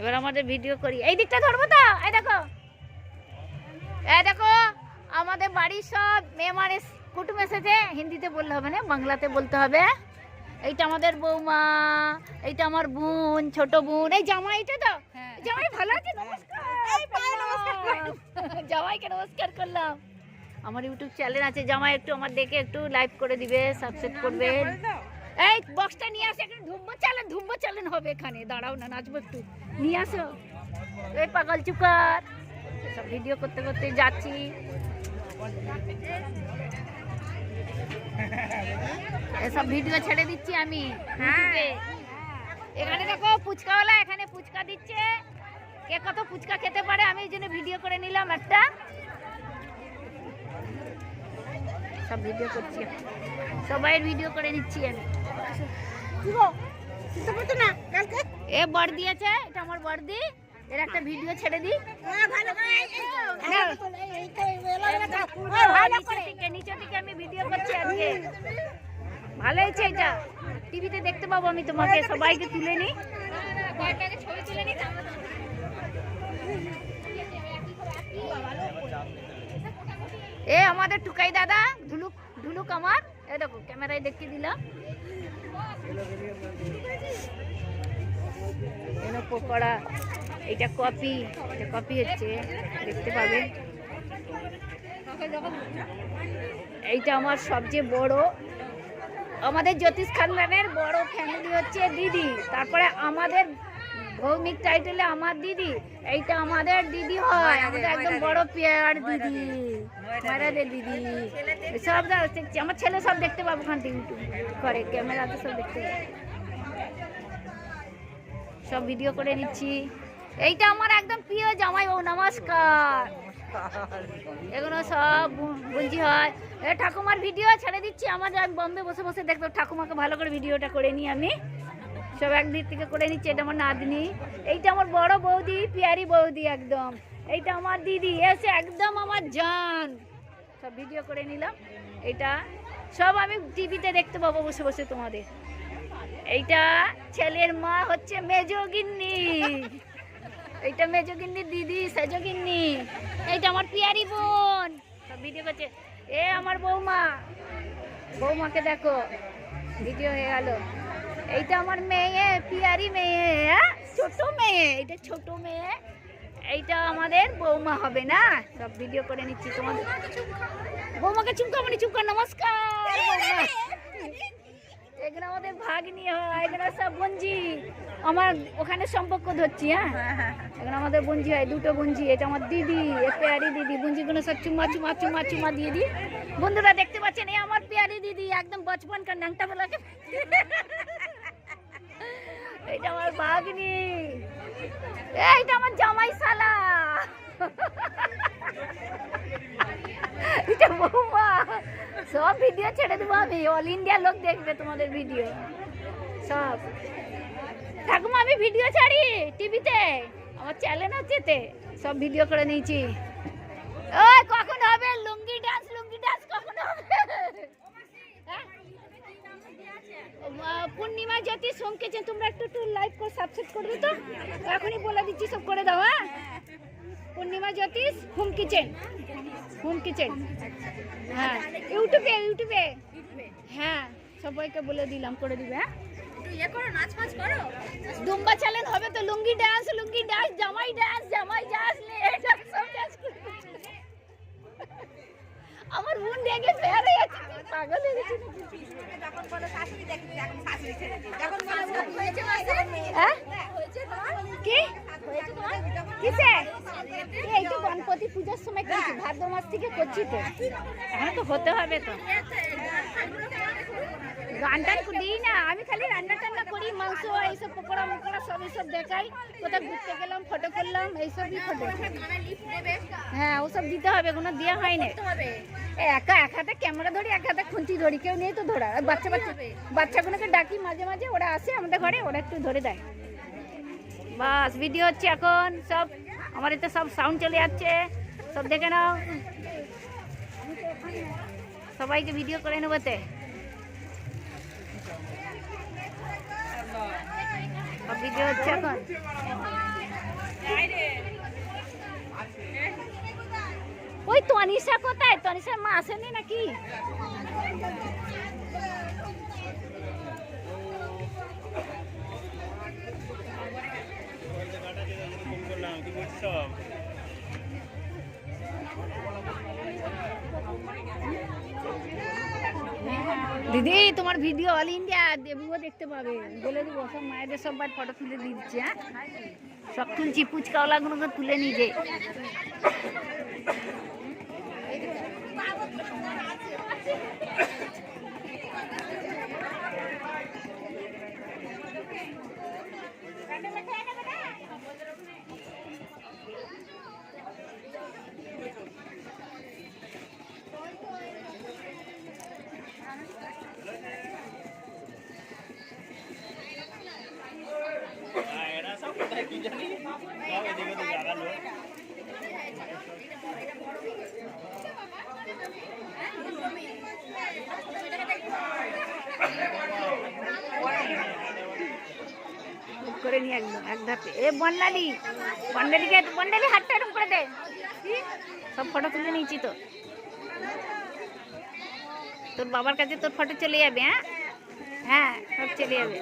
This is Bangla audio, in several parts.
এবার আমাদের ভিডিও করি। এই দিকটা ধরবো তো, এই দেখো, এই দেখো আমাদের বাড়ির সব মেহমান কুটুম এসেছে। হিন্দিতে বললে হবে না, বাংলাতে বলতে হবে। এইটা আমাদের বৌমা, এইটা আমার বোন, ছোট বোন, এই জামাইটা তো। জামাই ভালো আছে? নমস্কার। জামাইকে নমস্কার করলাম। আমার ইউটিউব চ্যানেল আছে, জামাই একটু আমার দেখে একটু লাইভ করে দিবে, সাবস্ক্রাইব করবে। এই বক্সটা নিয়ে আসো, একটু ধুম্ব চ্যালেঞ্জ হবে এখানে। দাঁড়াও না, নাচবো একটু, নিয়ে আসো। এই পাগল চুকার সব ভিডিও করতে করতে যাচ্ছি। এসব ভিডিও ছেড়ে দিচ্ছি আমি ইউটিউবে। এখানে দেখো ফুচকাওয়ালা, এখানে ফুচকা দিচ্ছে। কে কত ফুচকা খেতে পারে, আমি এই জন্য ভিডিও করে নিলাম একটা। সব ভিডিও করছি, সবাই ভিডিও করে নিচ্ছি আমি। এ বড়দি আছে, এটা আমার বড়দি, এর একটা ভিডিও ছেড়ে দিই। নিচে থেকে আমি ভিডিও করছি আজকে। ভালো হয়েছে, এটা টিভিতে দেখতে পাবো আমি তোমাকে। সবাইকে তুলে নি, ছবি তুলে নি। এ আমাদের টুকাই দাদা, ঢুলুক ঢুলুক আমার। এই দেখো ক্যামেরায় দেখিয়ে দিলাম। পকোড়া, এটা কপি, এটা কপি হচ্ছে, দেখতে পাবে। এইটা আমার সবচেয়ে বড়, আমাদের জ্যোতিষ খানদানের বড় ফ্যামিলি হচ্ছে দিদি। তারপরে আমাদের ভৌমিক টাইটেলে আমার দিদি, এইটা আমাদের দিদি হয়, আমাদের একদম বড় পেয়ার দিদি, মারাদের দিদি। সব আমার ছেলে সব দেখতে পাবো ওখান থেকে, ইউটিউব করে ক্যামেরাতে সব দেখতে পাবো। সব ভিডিও করে নিচ্ছি। এইটা আমার একদম প্রিয় জামাই বাবু, নমস্কার। এগুলো সব বুঝি হয়। ঠাকুমার ভিডিও ছেড়ে দিচ্ছি আমাদের। আমি বম্বে বসে বসে দেখবো, ঠাকুমাকে ভালো করে ভিডিওটা করে নিই আমি। সব একদিক থেকে করে নিচ্ছি। এটা আমার নাতনি, এইটা আমার বড় বৌদি, পিয়ারি বৌদি একদম। এইটা আমার দিদি, এসে একদম আমার জান। সব ভিডিও করে নিলাম। এইটা সব আমি টিভিতে দেখতে পাবো বসে বসে তোমাদের। এইটা ছেলের মা হচ্ছে মেজগিন্নি, এইটা মেজগিন্নির দিদি সেজগিন্নি। এইটা আমার পিয়ারি বোন, সব ভিডিও করছে। এ আমার বৌমা, বৌমাকে দেখো, ভিডিও হয়ে গেল। এইটা আমার মেয়ে, পিয়ারি মেয়ে, ছোট মেয়ে, এটা ছোট মেয়ে। এইটা আমাদের বৌমা হবে না, সব ভিডিও করে নিচ্ছি তোমাদের। বৌমাকে চুমকামনি, চুমকা, নমস্কার। এগুলো আমাদের ভাগ্নি হয়, এগুলো সব বঞ্জি। আমার ওখানে সম্পর্ক ধরছি। এগুলো আমাদের বঞ্জি হয়, দুটো বঞ্জি। এটা আমার দিদি, পেয়ারি দিদি। বঞ্জিগুলো সব চুমা চুমা চুমা চুমা দিয়ে দিই। বন্ধুরা দেখতে পাচ্ছেন, এই আমার পেয়ারি দিদি, একদম বচপন কার ন্যাংটা বেলাকে। এইটা আমার ভাগ্নি, এইটা আমার জামাই শালা, এটা বৌমা। সব ভিডিও ছেড়ে দেবো আমি, অল ইন্ডিয়া লোক দেখবে তোমাদের ভিডিও সব। ঠাকুমা আমি ভিডিও ছাড়ি টিভিতে, আমার চ্যানেল আছে, সব ভিডিও করে নিয়েছি। ওই কখন হবে লুঙ্গি ডান্স? লুঙ্গি ডান্স কখন হবে? পূর্ণিমা জ্যোতি সোম কিচেন, তোমরা একটু লাইক করে সাবস্ক্রাইব করবে তো, এখনই বলে দিচ্ছি, সব করে দাও। পূর্ণিমা জ্যোতিষ হোম কিচেন, হোম কিচেন। হ্যাঁ ইউটিউবে হ্যাঁ, সবাইকে বলে দিলাম, করে দিবে। দুম্বা চ্যালেঞ্জ হবে তো, লুঙ্গি ডান্স, জামাই ডান্স, জামাই ডান্স, সব ডান্স করবে। আমার বোন দেখে ফেয়ার হয়ে যাচ্ছে, পাগল হয়ে গেছে। এই তো গণপতি পূজার সময় করছি, ভাদ্র মাস থেকে করছি তো, এখন তো হতে হবে তো। গান টান দিই না আমি, খালি রান্না টান্না করি, মাংস এইসব পকোড়া মকোড়া সব এইসব দেখাই। কোথাও ঘুরতে গেলাম, ফটো করলাম, এইসবই ফটো। হ্যাঁ ওসব দিতে হবে, কোনো দেওয়া হয় না। একা এক হাতে ক্যামেরা ধরি, এক হাতে খুন্তি ধরি, কেউ নেই তো ধরা। বাচ্চাগুলোকে ডাকি মাঝে মাঝে, ওরা আসে আমাদের ঘরে, ওরা একটু ধরে দেয়। বাস ভিডিও হচ্ছে এখন সব, আমার এতে সব সাউন্ড চলে যাচ্ছে, সব দেখে নাও। সবাইকে ভিডিও করে নেবোতে, সব ভিডিও হচ্ছে এখন। ওই তনিষা কোথায়? তনিষার মা আসেনি নাকি? দিদি তোমার ভিডিও অল ইন্ডিয়া দেবুও দেখতে পাবে, বলে দিব। সব মায়েদের সব ফটো তুলে দিচ্ছে। হ্যাঁ, সব তুলছি, পুচকাওয়ালাগুলো তুলে নিজে। করে নিয়ে একদম এক ধাপে। এ বন্ডালি, বন্ডালি হাতটা এরকম করে দে। সব ফটো তুলে নিয়েছি তো। তোর বাবার কাছে তোর ফটো চলে যাবে। হ্যাঁ হ্যাঁ, সব চলে যাবে।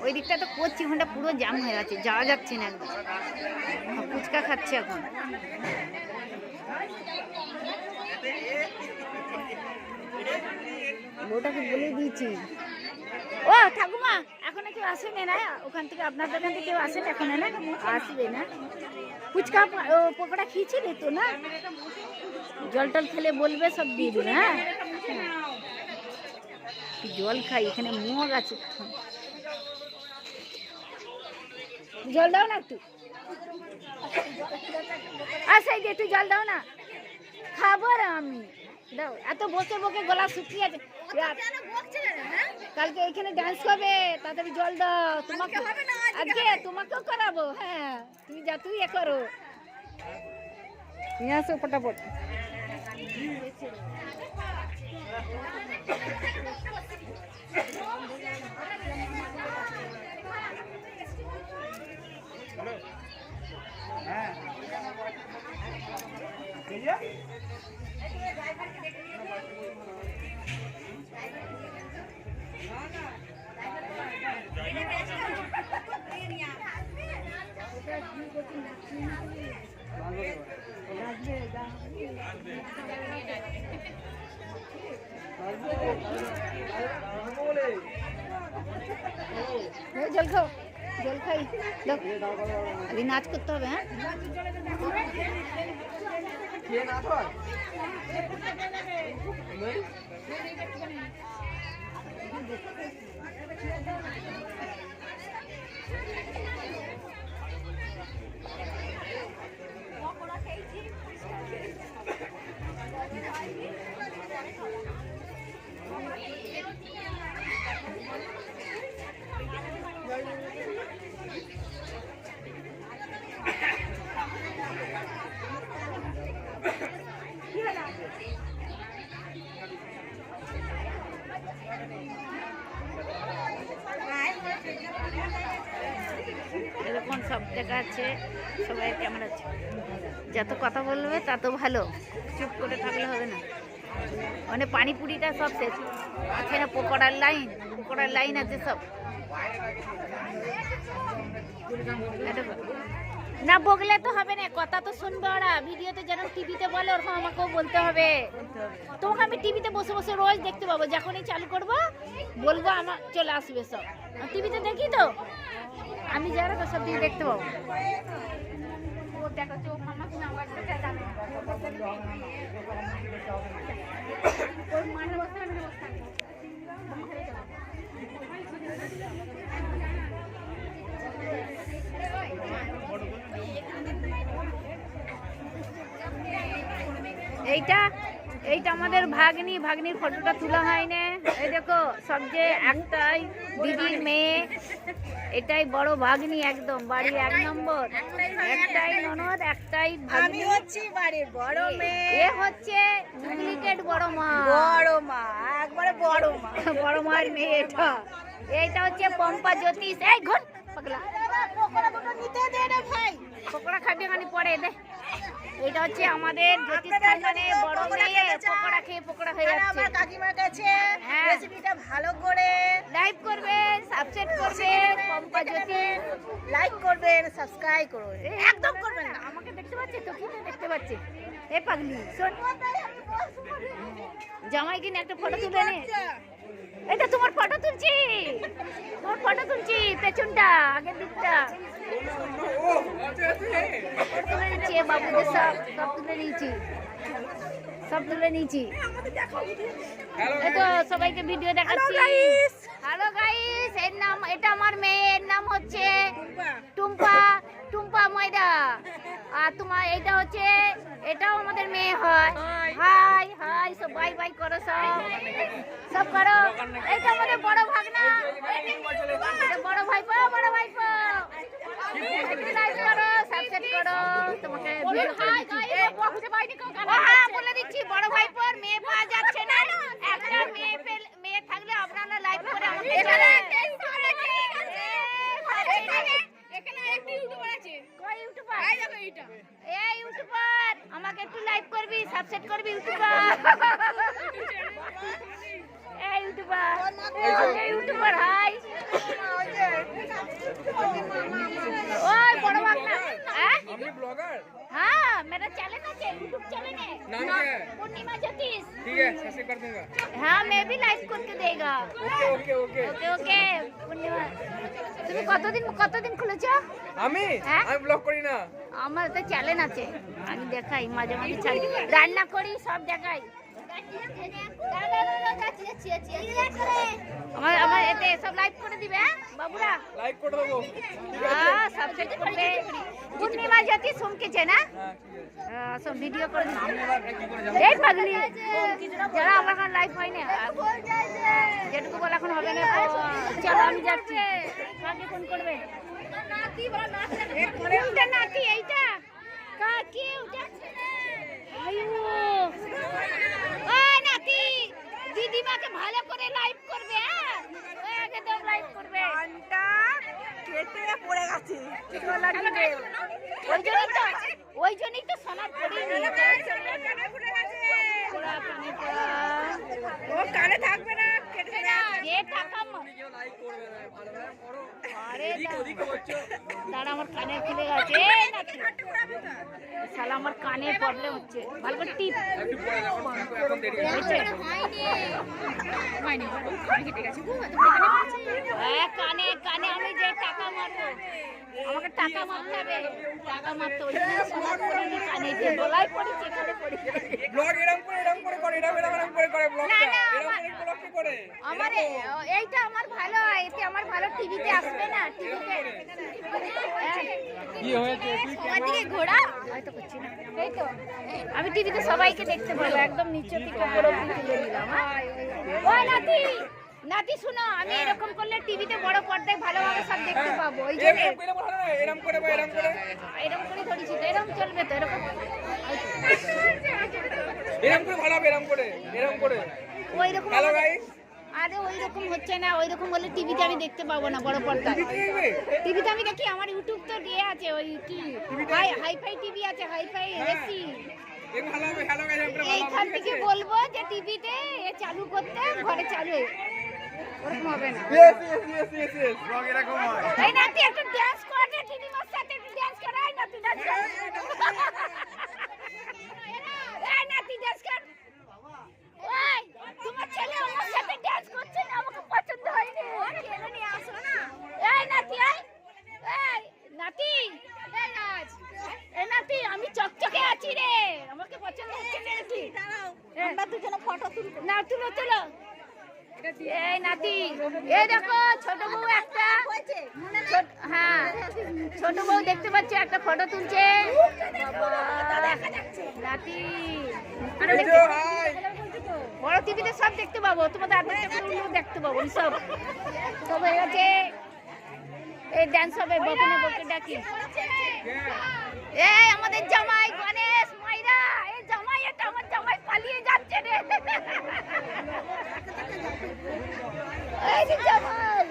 ওই দিকটা তো করছি, ওখানটা পুরো জাম হয়ে আছে, যাওয়া যাচ্ছে না একদম। ফুচকা খাচ্ছে এখন। ওটাকে বলে দিয়েছি। ও ঠাকুমা, এখনো কেউ আসেনি না? ওখান থেকে আপনাদের ওখান থেকে কেউ আসেন এখন? না আসবে না। ফুচকা পকোড়া খেয়েছিলে তো না? জল টল খেলে বলবে, সব দিয়ে দেবে। হ্যাঁ, জল খাই, এখানে মগ আছে। জল দাও না একটু। আচ্ছা, একটু জল দাও না, খাবো না আমি। দাও, এত বসে বকে গলা শুকিয়ে আছে। কালকে এখানে ডান্স হবে, তাড়াতাড়ি জল দাও। তোমাকে আজকে তোমাকেও করাবো। হ্যাঁ, তুমি যা, তুই এ করো, নিয়ে আসো ফটাফট। জল খাও, জল খাই। আরে নাচ করতে হবে। হ্যাঁ, এরকম সব জায়গা আছে, সবাই কেমন আছে। যত কথা বলবে তত ভালো, চুপ করে থাকলে হবে না। মানে পানিপুরিটা সব শেষ, এখানে পকোড়ার লাইন আছে সব। না বকলে তো হবে না, কথা তো শুনবে ওরা। ভিডিওতে যেন টিভিতে বলে, ওরকম আমাকেও বলতে হবে। তোমাকে আমি টিভিতে বসে বসে রোজ দেখতে পাবো, যখনই চালু করবো বলবো, আমার চলে আসবে সব। টিভিতে দেখি তো আমি, যারা তো সব দিকে দেখতে পাবো। এইটা আমাদের ভাগ্নির ফটোটা তোলা হয় না। এই দেখো, সব যে একটাই দিদির মেয়ে, এটাই বড় ভাগ্নি, একদম বাড়ির 1 নম্বর। একটাই ননদ, একটাই ভাগ্নি। বাড়ির বড় মেয়ে, এ হচ্ছে ডুপ্লিকেট বড় মা, একবারে বড় মা। বড় মার মেয়ে এটা। এইটা হচ্ছে পম্পা জ্যোতিষ। এই ঘুর পাগলা, পকোড়া দুটো নিতে দে রে ভাই। পকোড়া খাবি খানি পরে দে। এটা হচ্ছে আমাদের জ্যোতিষ খানদানের বড় মেয়ে, পকোড়া খেয়ে পকোড়া হয়ে আর যাচ্ছে। আমার কাকিমার কাছে হ্যাঁ। রেসিপিটা ভালো করে লাইক করবেন, সাবস্ক্রাইব করবেন, পম্পা জ্যোতিষ। লাইক করবেন, সাবস্ক্রাইব করবেন, একদম করবেন না। আমাকে দেখতে পাচ্ছে তো, কি দেখতে পাচ্ছে? এ পাগলি শোন, জামাই কিনে একটা ফটো তুলে নে। এটা তোমার ফটো তুলছি, তোমার ফটো তুলছি, পেছনটা আগের দিকটা তুলে নিচ্ছি। বাবুদের সব তুলে নিয়েছি, সব তুলে নিয়েছি। এই তো সবাইকে ভিডিও দেখাচ্ছি। হ্যালো গাইস, এর নাম, এটা আমার মেয়ে, এর নাম হচ্ছে টুম্পা, টুম্পা ময়দা। আর তোমার এটা হচ্ছে, এটাও আমাদের মেয়ে হয়। হাই হাই, সব বাই বাই করো, সব করো। এটা আমাদের বড় ভাগনা, এটা বড় ভাইপো, বড় ভাইপো। একটু লাইক করো, সাবস্ক্রাইব করো। তোমাকে ভিডিও করে দিচ্ছি। হ্যাঁ বলে দিচ্ছি, বড় ভাইপোর মেয়ে পাওয়া যাচ্ছে না। একটা মেয়ে থাকলে আপনারা লাইক করে আমাকে আমাকে একটু লাইক করবি, সাবস্ক্রাইব করবি ইউটিউবার। এই ইউটিউবার হাই। ওই বড় ভাগনা, আপনি ব্লগার? हाँ मेरा चैनल है, यूट्यूब चैनल है, नाम क्या है? पूर्णिमा ज्योतिष। ठीक है, सब्सक्राइब कर दूंगा। हाँ मैं भी लाइक करके देगा। ओके ओके ओके ওকে ওকে পূর্ণিমা, তুমি কতদিন খুলেছো? আমি হ্যাঁ? আমি ব্লগ করি না। আমার তো চ্যানেল আছে, আমি দেখাই মাঝে মাঝে ছাড়ি, রান্না করি, সব দেখাই। আমার এতে সব লাইক করে দিবে, হ্যাঁ বাবুরা? লাইক করে দেবো। হ্যাঁ সাবস্ক্রাইব করবে। পূর্ণিমা জ্যোতি শুনকেছে না, হ্যাঁ ঠিক আছে। সব ভিডিও করে দিচ্ছি। কি করে যাবো? এই পাগলি, যারা আমার এখন লাইভ হয় না, যেটুকু বলা এখন হবে না। চলো আমি যাচ্ছি, কাকে ফোন করবে? কোনটা নাতি? এইটা কাকে? ও নাতি, দিদিমাকে ভালো করে লাইভ করবে, হ্যাঁ একদম লাইভ করবে। কেটে পড়ে গেছে। ওই জন্যই তো সোনার পড়িনি। ও কানে থাকবে না, কেটে গেছে। যে টাকা কেউ লাইক করবে না, ভালো ভালো করো। আরে ওদিকে হচ্ছে। দাঁড়া, আমার কানে খুলে গেছে। শালা আমার কানে প্রবলেম হচ্ছে, ভালো করে টিপ। একটু পরে যখন এখন দেরি আছে। হ্যাঁ কানে কানে আমি যে টাকা মারবো, আমাকে টাকা মারতে হবে, টাকা মারতে হবে। ওই জন্য সোনার পড়িনি, কানে যে গলায় পড়েছে, এখানে পড়েছে। ব্লগ এরকম করে করে এরকম করে ব্লগটা। না, এরকম করে ব্লগ কি করে? আমার এইটা আমার ভালো, এতে আমার ভালো টিভিতে আসবে না, টিভিতে কি হয়েছে? তুই ঘোড়া হয়তো করছি না। এই তো আমি টিভিতে সবাইকে দেখতে পাবো, একদম নিচে থেকে উপরে অবধি তুলে নিলাম। ও নাতি, নাতি শুনো, আমি এরকম করলে টিভিতে বড় পর্দায় ভালোভাবে সব দেখতে পাবো। ওই জন্য এরকম করে বলো না, এরকম করে বা এরকম করে। এরকম করে ধরেছি তো, এরকম চলবে তো, এরকম এরকম করে ভালো হবে, এরকম করে এরকম করে। ওই রকম। Hello guys. আরে ওই রকম হচ্ছে না, ওই রকম বলে টিভিতে আমি দেখতে পাবো না বড় পর্দায়। টিভিতে আমি দেখি, আমার ইউটিউব তো দিয়ে আছে, ওই কি হাইফাই টিভি আছে, হাইফাই এসি। এরকম ভালো হবে, হ্যালো গাইস আমরা ভালো এইখান থেকে বলবো যে টিভিতে এ চালু করতে, ঘরে চালু, ওরকম হবে না। ইয়েস ব্লগ এরকম হয়। এই নাতি একটু ডান্স কর রে, দিদিমার সাথে একটু ডান্স কর। এই নাতি ডান্স কর, এই নাতি ডান্স কর। ওই তোমার ছেলে আমার সাথে ডান্স করছে না, আমাকে পছন্দ হয়নি। কেন নিয়ে আসো না? এই নাতি, এই নাতি, এই রাজ, এই নাতি, আমি চকচকে আছি রে, আমাকে পছন্দ হচ্ছে না নাকি? আমরা দুজনে ফটো তুলবো। না তুলো তুলো। এই নাতি, এই দেখো ছোট বউ একটা, হ্যাঁ ছোট বউ দেখতে পাচ্ছ, একটা ফটো তুলছে। নাতি বড় টিভিতে সব দেখতে পাবো, তোমাদের আদর দেখতে পাবো, সব সব হয়ে গেছে। এই ডান্স হবে, বকনে বকে ডাকি। এই আমাদের জামাই গণেশ মাইরা, এই জামাই, এটা আমার জামাই পালিয়ে যাচ্ছে রে। এই যে জামাই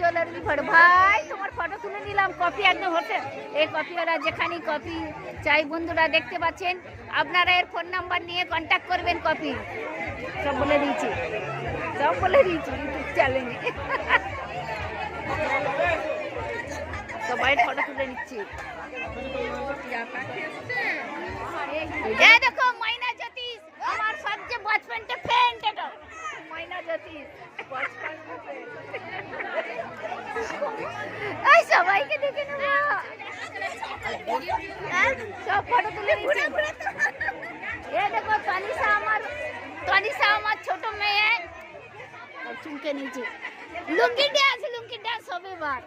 কপিওয়ালার ফটো ভাই তোমার ফটো তুলে নিলাম কপি একদম হচ্ছে এই কপিওয়ালা যেখানে কপি চাই বন্ধুরা দেখতে পাচ্ছেন আপনারা এর ফোন নাম্বার নিয়ে কন্ট্যাক্ট করবেন কপি সব বলে দিয়েছি ইউটিউব চ্যানেলে সবাই ফটো তুলে নিচ্ছি দেখো মাইনা জ্যোতিষ আমার সবচেয়ে বচপনটা ফ্রেন্ড এটা মাইনা জ্যোতিষ এই সবাইকে দেখে নেবো সব ফটো তুলে নিচ্ছি এ দেখো তনিষা আমার ছোট মেয়ে চুমকে নিচে লুঙ্গি ড্যান্স হবে এবার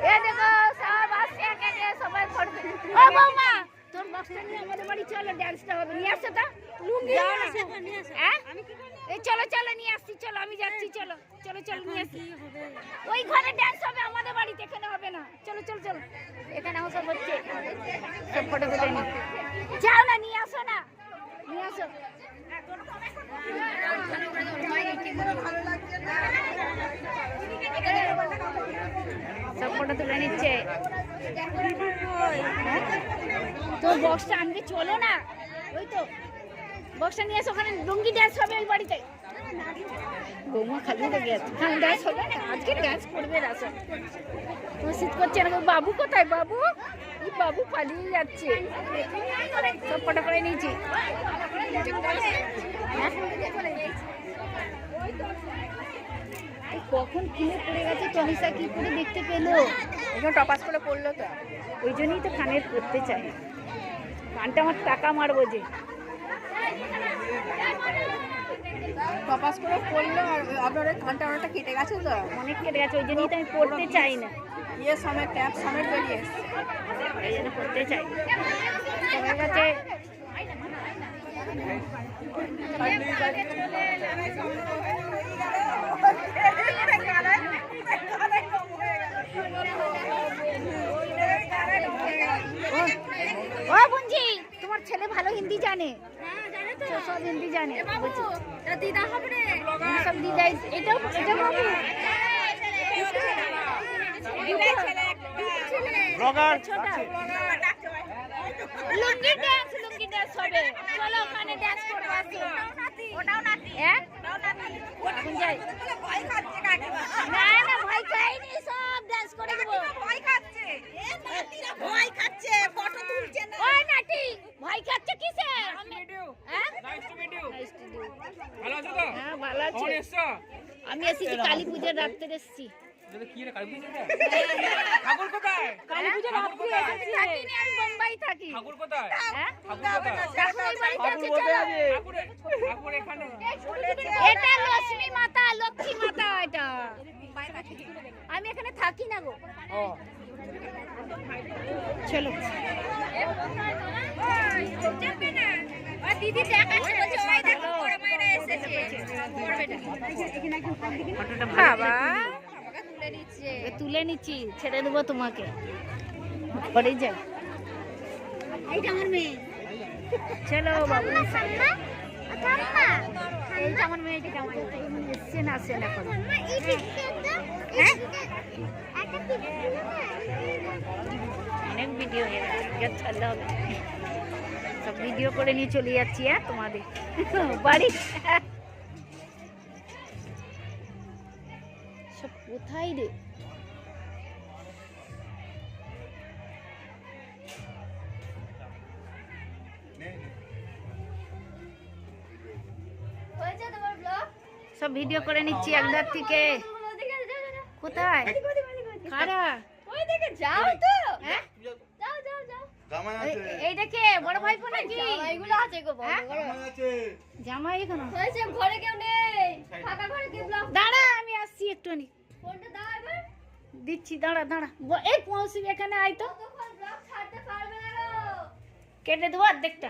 এ দেখো সব আসছে একে সবাই ফটো ও বৌমা তোর বক্সটা নিয়ে আমাদের বাড়ি চলো ড্যান্সটা হবে নিয়ে আসো তা লুঙ্গি হ্যাঁ এই চলো নিয়ে আসছি চলো আমি যাচ্ছি চলো নিয়ে আসছি ওই ঘরে ড্যান্স হবে আমাদের বাড়িতে এখানে হবে না চলো এখানে সব হচ্ছে সব ফটো তুলে নি যাও না নিয়ে আসো সব ফটো তুলে নিচ্ছে তোর বক্সটা আনবে চলো না ওই তো বক্সটা নিয়ে এসে ওখানে লুঙ্গি ড্যান্স হবে ওই বাড়িতে বৌমা খালি লেগে আছে হ্যাঁ ড্যান্স হবে না আজকে ড্যান্স করবে রাসা তোমার শীত করছে না বাবু কোথায় বাবু পালিয়ে যাচ্ছে সব ফটো করে নিয়েছি কখন কিনে পড়ে গেছে তনিষা কি করে দেখতে পেলো এখন টপাস করে পড়লো তো ওই জন্যই তো কানের করতে চাই কানটা আমার টাকা মারবো যে টপাস করে পড়লো আর আপনার ঘন্টা অনেকটা কেটে গেছে তো অনেক কেটে গেছে ওই জন্যই তো আমি পড়তে চাই না সময় ট্যাপ সময় বেরিয়ে এসছে এই জন্য পড়তে চাই সবার কাছে ও বুঝি তোমার ছেলে ভালো হিন্দি জানে সব হিন্দি জানে দিদা হবে সব দিদা এটা বাবু লুঙ্গি ড্যান্স হবে চলো ওখানে ড্যান্স করবো ওটাও নাতি হ্যাঁ না ভয় খাইনি সব ড্যান্স করে দেবো ভয় খাচ্ছে ফটো তুলছে না ওই নাতি ভয় খাচ্ছে কিসে হ্যাঁ ভালো আছো তো হ্যাঁ ভালো আছি কখন এসছো আমি এসেছি কালী পূজার রাত্রে এসেছি কি রে কালী পূজা ঠাকুর কোথায় কালী পূজার রাত্রে এসেছি থাকিনি আমি বোম্বাই থাকি ঠাকুর কোথায় হ্যাঁ ঠাকুর এই বাড়িতে আছে চলো ঠাকুর এখানে এটা লক্ষ্মী মাতা এটা আমি এখানে থাকি না গো ও চলো দিদি দেখাচ্ছে বলছে ওই দেখো বড় মায়েরা এসেছে বাবা তুলে নিচ্ছি ছেড়ে দেবো তোমাকে ঘরে যাই এইটা আমার মেয়ে চলো বাবু এইটা আমার মেয়ে এসছে না আসে না এখন অনেক ভিডিও হয়ে গেছে ছাড়লে হবে সব ভিডিও করে নিয়ে চলে যাচ্ছি হ্যাঁ তোমাদের বাড়ি সব কোথায় রে সব ভিডিও করে নিচ্ছি একদার থেকে কোথায় কারা ওই দিকে যাও তো হ্যাঁ যাও জামাই আছে এই দেখে বড় ভাইপো নাকি এইগুলো আছে গো বড় বড় জামাই আছে জামাই এখানে হয়েছে ঘরে কেউ নেই ফাঁকা ঘরে কেউ ব্লগ দাঁড়া আমি আসছি একটুখানি ফোনটা দাও এবার দিচ্ছি দাঁড়া এই পৌঁছি এখানে আয় তো তখন ব্লগ ছাড়তে পারবে না গো কেটে দেবো অর্ধেকটা